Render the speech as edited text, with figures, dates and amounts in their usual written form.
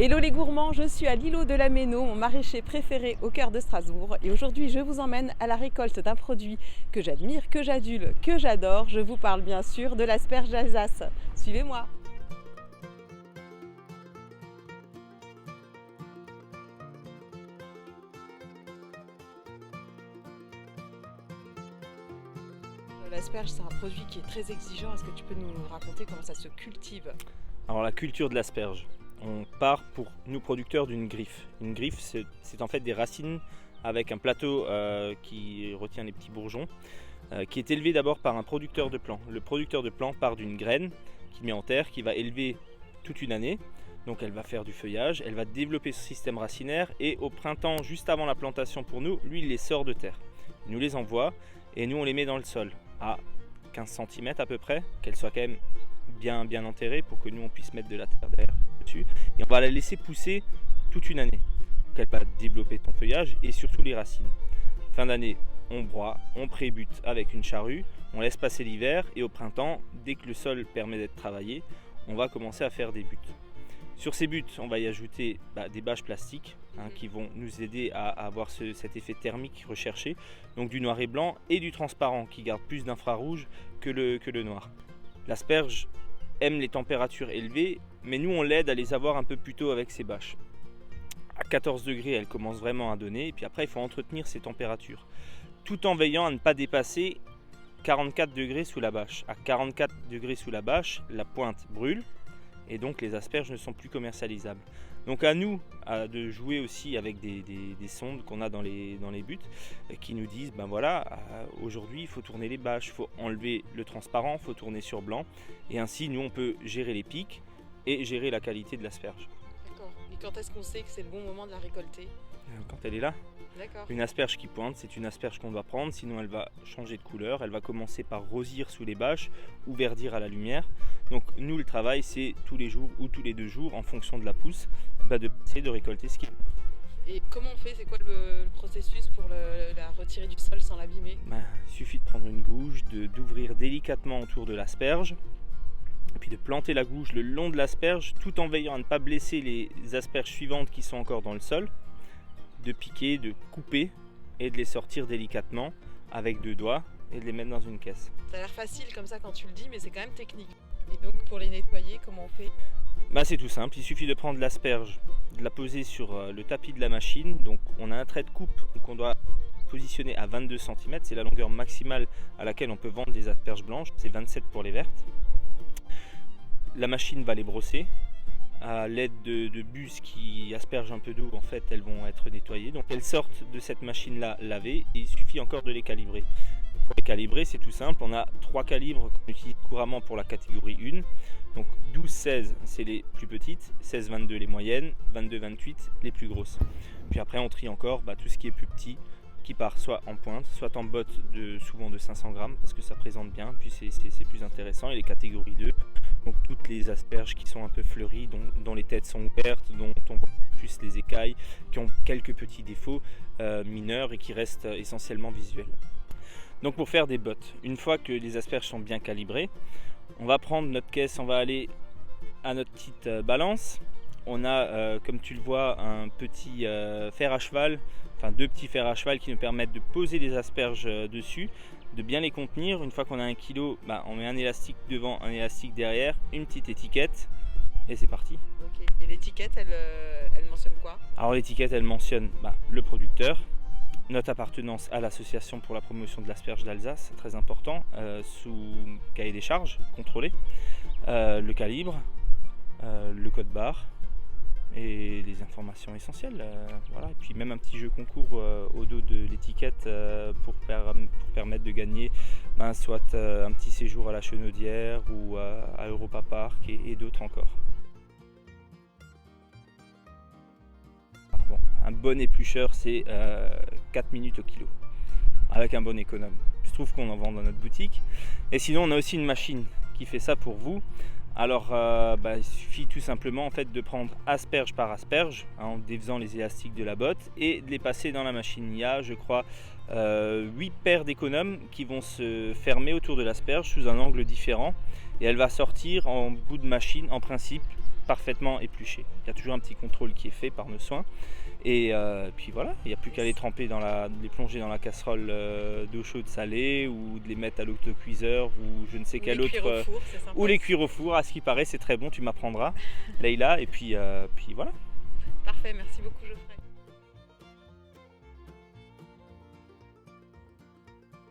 Hello les gourmands, je suis à l'îlot de la Méno, mon maraîcher préféré au cœur de Strasbourg. Et aujourd'hui, je vous emmène à la récolte d'un produit que j'admire, que j'adule, que j'adore. Je vous parle bien sûr de l'asperge d'Alsace. Suivez-moi. L'asperge, c'est un produit qui est très exigeant. Est-ce que tu peux nous raconter comment ça se cultive? Alors la culture de l'asperge, on part pour nous producteurs d'une griffe. Une griffe, c'est en fait des racines avec un plateau qui retient les petits bourgeons, qui est élevé d'abord par un producteur de plants. Le producteur de plants part d'une graine qu'il met en terre, qui va élever toute une année. Donc elle va faire du feuillage, elle va développer ce système racinaire et au printemps, juste avant la plantation pour nous, lui il les sort de terre. Il nous les envoie et nous on les met dans le sol à 15 cm à peu près, qu'elles soient quand même bien enterrées pour que nous on puisse mettre de la terre derrière dessus. Et on va la laisser pousser toute une année. Donc elle va développer son feuillage et surtout les racines. Fin d'année, on broie, on prébute avec une charrue, on laisse passer l'hiver et au printemps, dès que le sol permet d'être travaillé, on va commencer à faire des buttes. Sur ces buttes, on va y ajouter des bâches plastiques qui vont nous aider à avoir cet effet thermique recherché. Donc du noir et blanc et du transparent qui garde plus d'infrarouge que le noir. L'asperge aime les températures élevées, mais nous on l'aide à les avoir un peu plus tôt avec ces bâches. À 14 degrés, elle commence vraiment à donner et puis après il faut entretenir ces températures. Tout en veillant à ne pas dépasser 44 degrés sous la bâche. À 44 degrés sous la bâche, la pointe brûle. Et donc les asperges ne sont plus commercialisables. Donc à nous de jouer aussi avec des sondes qu'on a dans les buttes qui nous disent aujourd'hui il faut tourner les bâches, il faut enlever le transparent, il faut tourner sur blanc et ainsi nous on peut gérer les pics et gérer la qualité de l'asperge. D'accord. Et quand est-ce qu'on sait que c'est le bon moment de la récolter? Quand elle est là. D'accord. Une asperge qui pointe, c'est une asperge qu'on doit prendre, sinon elle va changer de couleur, elle va commencer par rosir sous les bâches ou verdir à la lumière. Donc nous le travail c'est tous les jours ou tous les 2 jours en fonction de la pousse, de passer, de récolter ce qui est. Et comment on fait? C'est quoi le processus pour la retirer du sol sans l'abîmer? Il suffit de prendre une gouge, d'ouvrir délicatement autour de l'asperge, et puis de planter la gouge le long de l'asperge tout en veillant à ne pas blesser les asperges suivantes qui sont encore dans le sol. De piquer, de couper et de les sortir délicatement avec 2 doigts et de les mettre dans une caisse. Ça a l'air facile comme ça quand tu le dis, mais c'est quand même technique. Et donc pour les nettoyer, comment on fait? C'est tout simple, il suffit de prendre l'asperge, de la poser sur le tapis de la machine. Donc on a un trait de coupe qu'on doit positionner à 22 cm, c'est la longueur maximale à laquelle on peut vendre des asperges blanches, c'est 27 pour les vertes. La machine va les brosser. À l'aide de bus qui aspergent un peu d'eau, en fait, elles vont être nettoyées. Donc elles sortent de cette machine-là lavée et il suffit encore de les calibrer. Pour les calibrer, c'est tout simple. On a 3 calibres qu'on utilise couramment pour la catégorie 1. Donc 12-16, c'est les plus petites, 16-22 les moyennes, 22-28 les plus grosses. Puis après, on trie encore tout ce qui est plus petit, qui part soit en pointe, soit en botte souvent de 500 grammes parce que ça présente bien, puis c'est plus intéressant. Et les catégories 2, donc toutes les asperges qui sont un peu fleuries, dont les têtes sont ouvertes, dont on voit plus les écailles, qui ont quelques petits défauts mineurs et qui restent essentiellement visuels. Donc pour faire des bottes, une fois que les asperges sont bien calibrées, on va prendre notre caisse, on va aller à notre petite balance. On a, comme tu le vois, un petit fer à cheval, enfin 2 petits fers à cheval qui nous permettent de poser les asperges dessus, de bien les contenir. Une fois qu'on a 1 kilo, on met un élastique devant, un élastique derrière, une petite étiquette et c'est parti. Ok. Et l'étiquette, elle mentionne quoi? Alors l'étiquette, elle mentionne le producteur, notre appartenance à l'association pour la promotion de l'asperge d'Alsace, c'est très important, sous cahier des charges contrôlé, le calibre, le code barre et les informations essentielles. Et puis même un petit jeu concours au dos de l'étiquette pour permettre de gagner soit un petit séjour à la Chenaudière ou à Europa Park et d'autres encore. Un bon éplucheur, c'est 4 minutes au kilo, avec un bon économe. Je trouve qu'on en vend dans notre boutique. Et sinon, on a aussi une machine qui fait ça pour vous. Alors, il suffit tout simplement de prendre asperge par asperge, en défaisant les élastiques de la botte, et de les passer dans la machine. Il y a, je crois, 8 paires d'économes qui vont se fermer autour de l'asperge sous un angle différent. Et elle va sortir en bout de machine, en principe, parfaitement épluchées. Il y a toujours un petit contrôle qui est fait par nos soins. Et puis voilà, il n'y a plus qu'à les tremper, les plonger dans la casserole d'eau chaude salée, ou de les mettre à l'autocuiseur, ou je ne sais quel autre. Ou les cuire au four, à ce qui paraît, c'est très bon, tu m'apprendras, Leïla. Et puis voilà. Parfait, merci beaucoup Geoffrey.